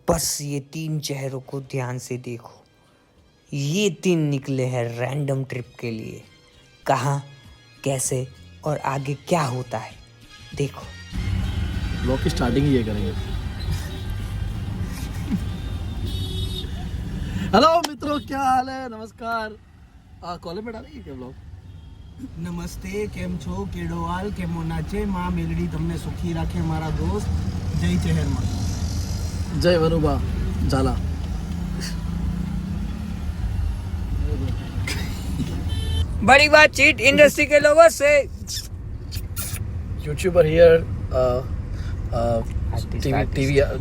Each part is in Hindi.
बस ये 3 चेहरों को ध्यान से देखो। ये 3 निकले हैं रैंडम ट्रिप के लिए। कहाँ, कैसे और आगे क्या होता है देखो। ब्लॉग की स्टार्टिंग ही ये करेंगे। हेलो मित्रों, क्या हाल है? नमस्कार। कॉलेज में डालेंगे क्या ब्लॉग? नमस्ते, केम छो, केड़ो हाल, केमो नाचे, माँ मेलडी તમને સુખી રાખે મારા દોસ્ત। જય ચહેરમાં, जय वनुबा झाला। बड़ी बातचीत इंडस्ट्री के लोगों से। YouTuber here,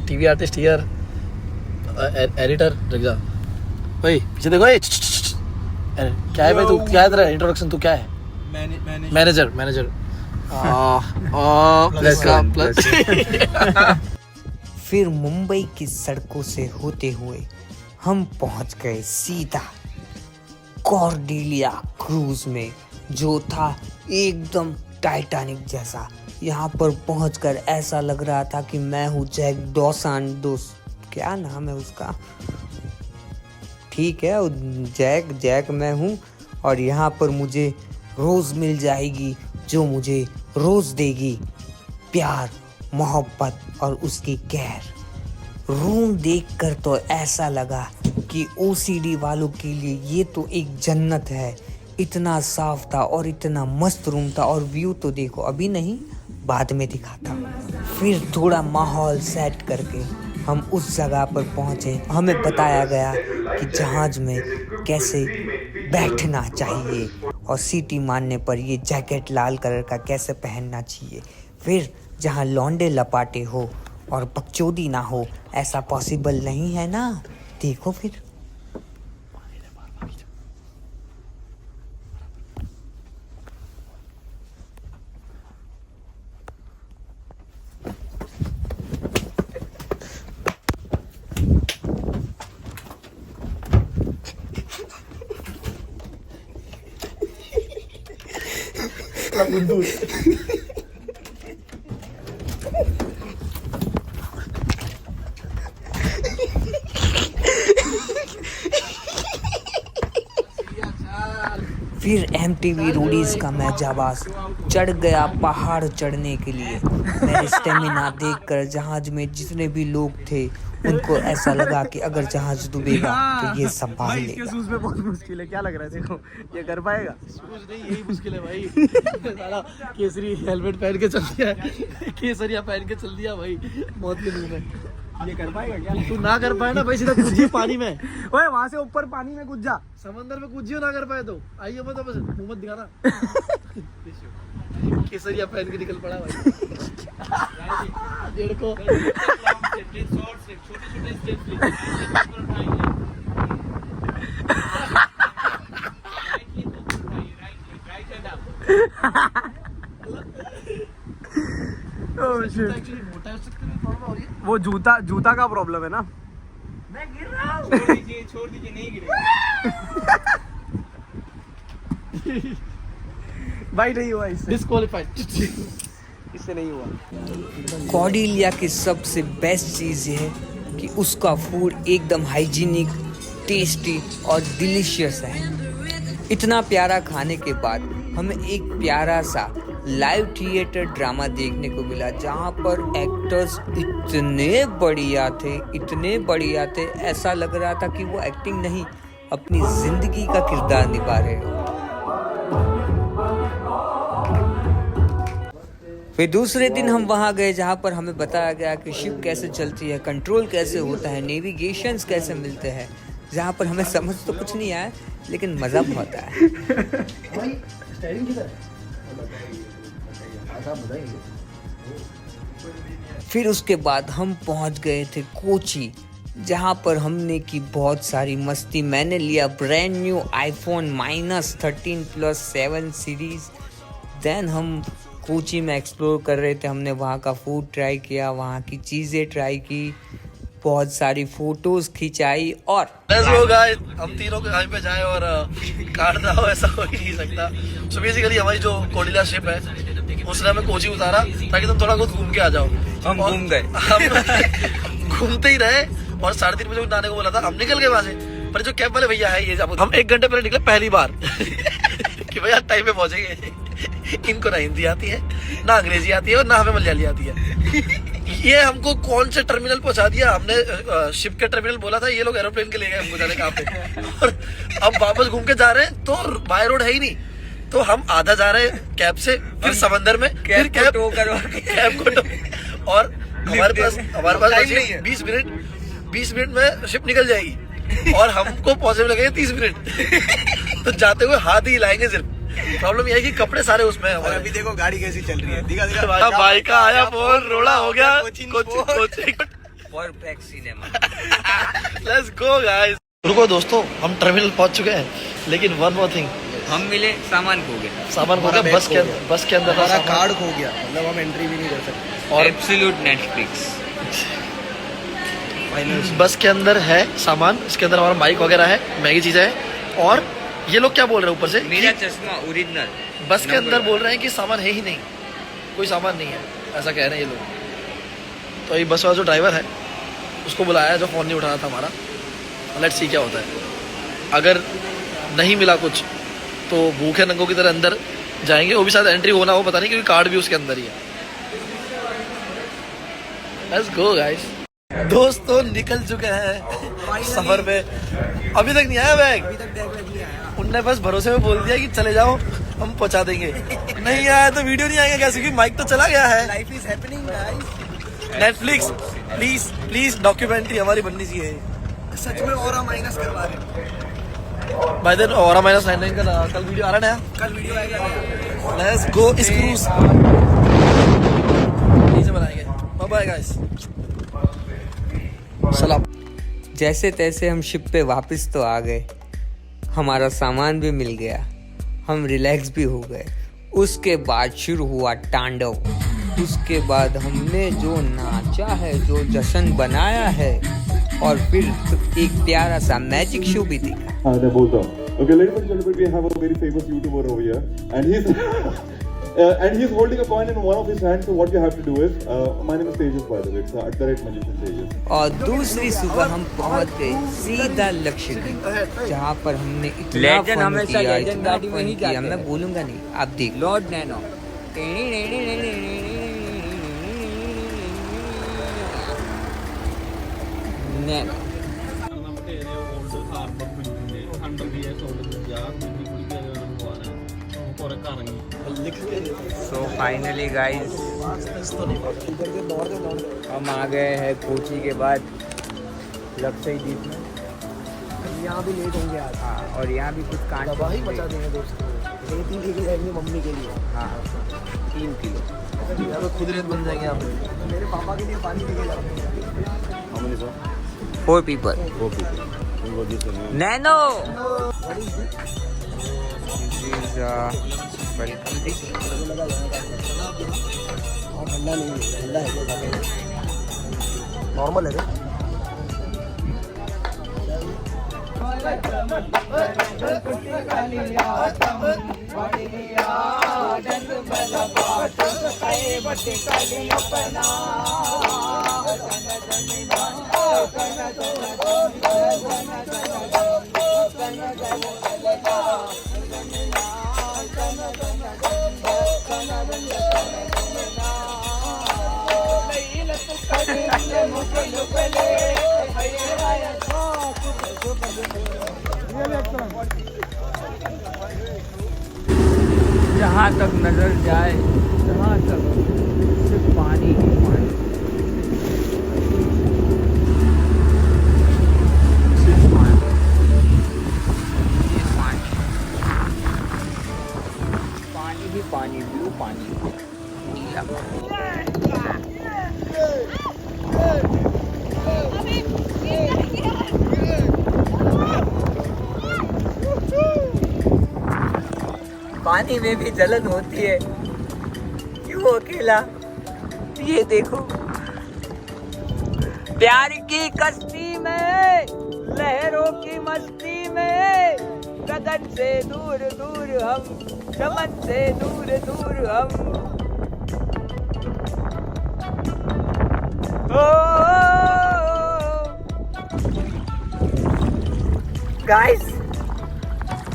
TV artist here, editor. रख जा भाई, पीछे देखो। क्या है भाई तू? क्या है तेरा इंट्रोडक्शन? तू क्या है? मैनेजर। फिर मुंबई की सड़कों से होते हुए हम पहुंच गए सीधा कॉर्डेलिया क्रूज में, जो था एकदम टाइटैनिक जैसा। यहाँ पर पहुंचकर ऐसा लग रहा था कि मैं हूँ जैक डॉसन। क्या नाम है उसका? ठीक है, जैक मैं हूँ। और यहाँ पर मुझे रोज मिल जाएगी, जो मुझे रोज देगी प्यार, मोहब्बत और उसकी केयर। रूम देखकर तो ऐसा लगा कि ओसीडी वालों के लिए ये तो एक जन्नत है। इतना साफ था और इतना मस्त रूम था। और व्यू तो देखो, अभी नहीं बाद में दिखाता। फिर थोड़ा माहौल सेट करके हम उस जगह पर पहुंचे। हमें बताया गया कि जहाज में कैसे बैठना चाहिए और सीटी मारने पर ये जैकेट लाल कलर का कैसे पहनना चाहिए। फिर जहाँ लौंडे लपाटे हो और बकचोदी ना हो, ऐसा पॉसिबल नहीं है ना। देखो फिर फिर MTV रोडीज का मैं जाबाज चढ़ गया पहाड़ चढ़ने के लिए। मेरे स्टेमिना देखकर जहाज में जितने भी लोग थे उनको ऐसा लगा कि अगर जहाज डूबेगा तो ये संभाल लेगा। शूज में बहुत मुश्किल है। क्या लग रहा है? देखो, ये कर पाएगा? शूज नहीं, यही मुश्किल है भाई। साला केसरी हेलमेट पहन के चल दिया, केसरिया पहन के चल दिया भाई। बहुत दिन में ये कर पाएगा क्या? तू ना कर पाए ना भाई, सीधा कूदिए पानी में। ओए, वहां से ऊपर पानी में कूद जा। समंदर में कूदियो, ना कर पाए तो आइए मत, बस मुंह मत दिखाना। केसरिया पहन के निकल पड़ा भाई। डेढ़ को वो जूता का प्रॉब्लम है ना। मैं गिर रहा हूँ। छोड़ दीजिए, नहीं गिरेगा। भाई नहीं हुआ इससे। डिस्क्वालीफाइड। इससे नहीं हुआ। कॉर्डेलिया की सबसे बेस्ट चीज़ ये है कि उसका फूड एकदम हाइजीनिक, टेस्टी और डिलीशियस है। इतना प्यारा खाने के बाद हमें एक प्यारा सा लाइव थिएटर ड्रामा देखने को मिला, जहाँ पर एक्टर्स इतने बढ़िया थे, ऐसा लग रहा था कि वो एक्टिंग नहीं, अपनी जिंदगी का किरदार निभा रहे हो। फिर दूसरे दिन हम वहाँ गए, जहाँ पर हमें बताया गया कि शिप कैसे चलती है, कंट्रोल कैसे होता है, नेविगेशंस कैसे मिलते हैं। जहाँ पर हमें समझ तो कुछ नहीं आया, लेकिन मज़ा बहुत आया। फिर उसके बाद हम पहुंच गए थे कोची, जहां पर हमने की बहुत सारी मस्ती। मैंने लिया brand new iPhone -13 Plus 7 series. Then हम कोची में एक्सप्लोर कर रहे थे। हमने वहाँ का फूड ट्राई किया, वहाँ की चीज़ें ट्राई की, बहुत सारी फोटोज खिंचाई। और हम तीनों कहीं पे जाए और काटना हो, ऐसा हो ही नहीं सकता। सो बेसिकली हमारी जो कॉर्डेलिया शिप है उसने हमें कोची उतारा ताकि तुम थोड़ा बहुत घूम के आ जाओ। हम घूम गए। हम घूमते ही रहे और 3:30 बजे नहाने को बोला था, हम निकल गए वहां से। पर जो कैब वाले भैया है ये हम 1 घंटे पहले निकले पहली बार कि भैया टाइम पे पहुंचेंगे। इनको ना हिंदी आती है, ना अंग्रेजी आती है और ना हमें मलयाली आती है। ये हमको कौन से टर्मिनल पहुंचा दिया, हमने शिप के टर्मिनल बोला था, ये लोग एरोप्लेन के ले गए हमको जाने कहाँ पे। और अब वापस घूम के जा रहे हैं तो बाय रोड है ही नहीं, तो हम आधा जा रहे हैं कैब से, फिर समंदर में, फिर कैब को और हमारे पास टाइम नहीं है। 20 मिनट में शिप निकल जाएगी और हमको पहुंचने में लगेंगे 30 मिनट। तो जाते हुए हाथ ही हिलाएंगे सिर्फ। प्रॉब्लम यह है कि कपड़े सारे उसमें हैं। और अभी देखो गाड़ी कैसी चल रही है, दिखा भाई का आया फोन, रोड़ा हो गया। Let's go guys. रुको दोस्तों, हम टर्मिनल पहुंच चुके हैं, लेकिन वन मोर थिंग, हम मिले, सामान खो गया। सामान खो गया, बस के अंदर हमारा कार्ड खो गया, मतलब हम एंट्री भी नहीं कर सकते। और एब्सोल्यूट नेटफ्लिक्स बस के अंदर है सामान, इसके अंदर हमारा माइक वगैरह है, मैगी चीजें हैं। और ये लोग क्या बोल रहे हैं ऊपर से, मेरा चश्मा ओरिजिनल। बस के अंदर बोल रहे हैं कि सामान है ही नहीं, कोई सामान नहीं है, ऐसा कह रहे हैं ये लोग। तो ये बस वाला जो ड्राइवर है उसको बुलाया जो फोन नहीं उठा रहा था हमारा। लेट्स सी क्या होता है। अगर नहीं मिला कुछ तो भूखे नंगों की तरह अंदर जाएंगे, वो भी शायद एंट्री होना हो, पता नहीं, क्योंकि कार्ड भी उसके अंदर ही है। Let's go guys. दोस्तों निकल चुके हैं सफर पे, अभी तक नहीं आया बैग। उनने बस भरोसे में बोल दिया कि चले जाओ हम पहुंचा देंगे। नहीं आया तो वीडियो नहीं आएगा कैसे, क्योंकि माइक तो चला गया है। Life is happening guys. Netflix please documentary हमारी बननी चाहिए। सच में ऑरा माइनस करवा रहे हैं भाई देन ऑरा -99 का कल वीडियो आ रहा है नया, कल वीडियो आएगा। लेट्स गो स्क्रूज, यहीं से बनाएंगे। बाय बाय गाइस, सलाम। जैसे तैसे हम शिप पे वापस तो आ गए, हमारा सामान भी मिल गया, हम रिलैक्स भी हो गए। उसके बाद शुरू हुआ तांडव। उसके बाद हमने जो नाचा है, जो जश्न बनाया है, और फिर एक प्यारा सा मैजिक शो भी देखा। they're both on. Okay, ladies and gentlemen, we have a very famous YouTuber over here, and he's holding a coin in one of his hands. So what you have to do is, my name is Tejas, by the way. It's @magician Tejas. और दूसरी सुबह हम पहुंच गए सीधा लक्षद्वीप, जहाँ पर हमने इतना फन किया, इतना फन किया, मैं बोलूंगा नहीं, आप देख। Lord nano nano so finally guys हम आ गए हैं कोची के बाद लक्षद्वीप में। यहाँ भी लेट होंगे आज। हाँ, और यहाँ भी कुछ कांड तबाही मचा देंगे दोस्तों। 3 लेके जाएंगे मम्मी के लिए। हाँ 3 किलो यहाँ पे खुद रेत बन जाएंगे यहाँ पे। मेरे पापा के लिए पानी लेके जाऊंगा। 4 people। Nano welcome drink. ठंडा नहीं है, ठंडा है, नॉर्मल है। जहाँ तक नजर जाए, जहाँ तक सिर्फ पानी ही पानी, सिर्फ पानी, ये पानी ही पानी, ब्लू पानी, नीला पानी। पानी में भी जलन होती है, क्यों अकेला? ये देखो, प्यार की कश्ती में, लहरों की मस्ती में, गगन से दूर दूर हम, चमन से दूर दूर हम, गाइस,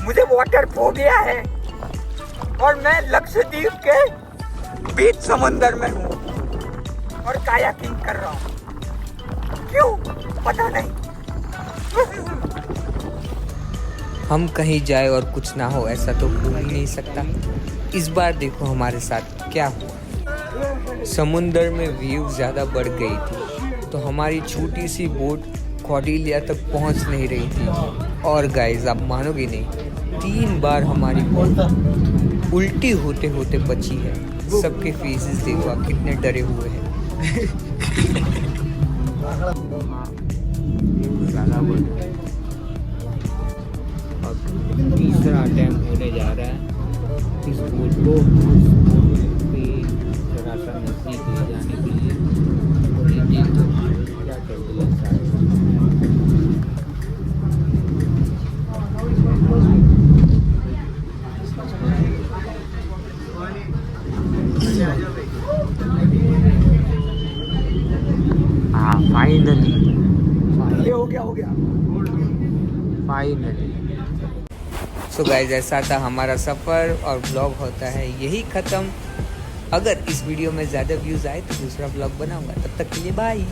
मुझे वाटर फोबिया है और मैं लक्षद्वीप के बीच समुंदर में हूँ और कायाकिंग कर रहा हूँ। क्यों पता नहीं। हम कहीं जाए और कुछ ना हो ऐसा तो हो ही नहीं सकता। इस बार देखो हमारे साथ क्या हुआ। समुंदर में वेव ज़्यादा बढ़ गई थी तो हमारी छोटी सी बोट कॉर्डिलिया तक पहुंच नहीं रही थी। और गाइस आप मानोगे नहीं, 3 बार हमारी बोट उल्टी होते होते बची है। सबके फेसेस देखो आप कितने डरे हुए हैं। अब तीसरा अटेम्प्ट होने जा रहा है इस बोट को पे जरा सा नजदीक ले जाने के लिए। और ये देखो क्या कर दिया सारे। हाँ फाइनली हो गया फाइनली। सो गाइस ऐसा था हमारा सफ़र और ब्लॉग होता है यही ख़त्म। अगर इस वीडियो में ज़्यादा व्यूज़ आए तो दूसरा ब्लॉग बनाऊंगा। तब तक के लिए बाय।